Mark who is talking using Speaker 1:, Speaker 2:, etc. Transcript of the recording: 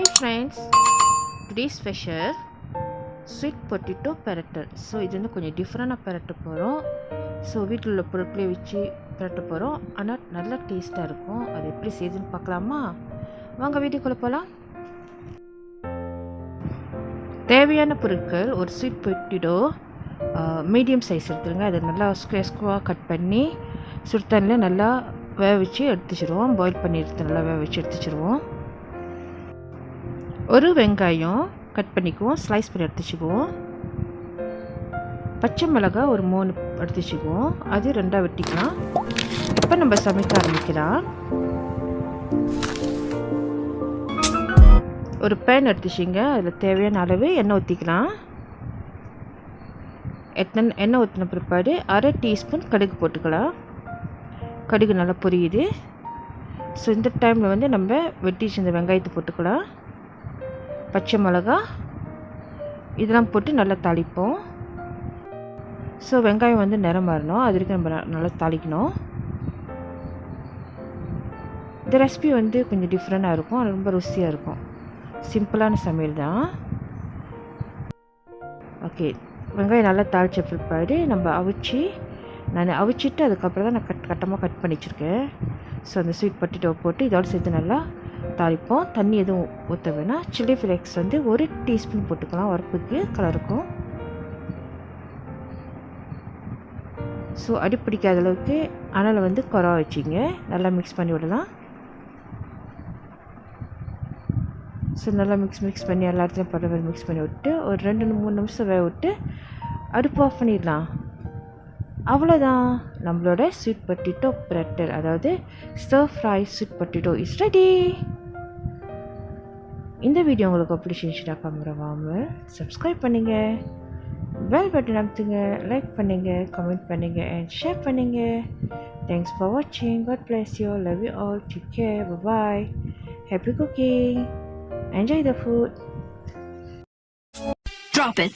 Speaker 1: Hi friends, today's special sweet potato perattal. So இது வந்து கொஞ்சம் டிஃப்ரெண்டாக பெரட்ட போகிறோம். ஸோ வீட்டில் உள்ள பொருட்களை வச்சு பெரட்ட போகிறோம். ஆனால் நல்லா டேஸ்ட்டாக இருக்கும். அது எப்படி செய்யுதுன்னு பார்க்கலாமா? வாங்க வீடியோக்குள்ளே போகலாம். தேவையான பொருட்கள்: ஒரு ஸ்வீட் பொட்டேட்டோ மீடியம் சைஸ் எடுத்துருங்க. அதை நல்லா ஸ்கொயர்ஸ்குவாக கட் பண்ணி சுடுதண்ணில் நல்லா வேக வச்சு எடுத்துச்சிடுவோம். பாயில் பண்ணி எடுத்து நல்லா வேக வச்சு எடுத்துச்சிடுவோம். ஒரு வெங்காயம் கட் பண்ணிக்குவோம், ஸ்லைஸ் பண்ணி எடுத்துச்சுக்குவோம். பச்சை மிளகாய் ஒரு 3 எடுத்துச்சுக்குவோம், அது 2 வெட்டிக்கலாம். இப்போ நம்ம சமைக்க ஆரம்பிக்கலாம். ஒரு பேன் எடுத்துச்சிங்க, அதில் தேவையான அளவு எண்ணெய் ஊற்றிக்கலாம். எண்ணெய் ஊற்றின பிற்பாடு 1/2 டீஸ்பூன் கடுகு போட்டுக்கலாம். கடுகு நல்லா பொரியுது. ஸோ இந்த டைமில் வந்து நம்ம வெட்டி இந்த வெங்காயத்தை போட்டுக்கலாம். பச்சை மிளகா இதெல்லாம் போட்டு நல்லா தாளிப்போம். ஸோ வெங்காயம் வந்து நிறம் மாறணும், அது வரைக்கும் நம்ம நல்லா தாளிக்கணும். இந்த ரெசிபி வந்து கொஞ்சம் டிஃப்ரெண்ட்டாக இருக்கும், அது ரொம்ப ருசியாக இருக்கும். சிம்பிளான சமையல் தான். ஓகே, வெங்காயம் நல்லா தாளித்த பிற்பாடு நம்ம நான் அவிச்சிட்டு அதுக்கப்புறம் தான் நான் கட்டமாக கட் பண்ணி வச்சுருக்கேன். ஸோ அந்த ஸ்வீட் பொட்டேட்டோ போட்டு இதோடு சேர்த்து நல்லா தாளிப்போம். தண்ணி எதுவும் ஊற்ற வேணாம். சில்லி ஃப்ளேக்ஸ் வந்து 1 டீஸ்பூன் போட்டுக்கலாம், உரப்புக்கு கலருக்கும். ஸோ அடி பிடிக்காத அளவுக்கு அனலை வந்து குறை வச்சிங்க. நல்லா மிக்ஸ் பண்ணி விடலாம். ஸோ நல்லா மிக்ஸ் பண்ணி எல்லா இடத்துலையும் படுற மாதிரி மிக்ஸ் பண்ணி விட்டு ஒரு 2-3 நிமிஷம் வேக விட்டு அடுப்பு ஆஃப் பண்ணிடலாம். அவ்வளோதான், நம்மளோட ஸ்வீட் பொட்டேட்டோ பெரட்டல், அதாவது ஸ்டர் fry sweet potato is ready. இந்த வீடியோ உங்களுக்கு பிடிச்சிருந்துச்சுன்னா மறக்காமல் சப்ஸ்கிரைப் பண்ணுங்கள், பெல் பட்டன் அமுத்துங்க, லைக் பண்ணுங்கள், கமெண்ட் பண்ணுங்கள் அண்ட் ஷேர் பண்ணுங்கள். தேங்க்ஸ் ஃபார் வாட்சிங். God bless you. Love you all. Take care. Bye-bye. Happy cooking. Enjoy the food.
Speaker 2: Drop it.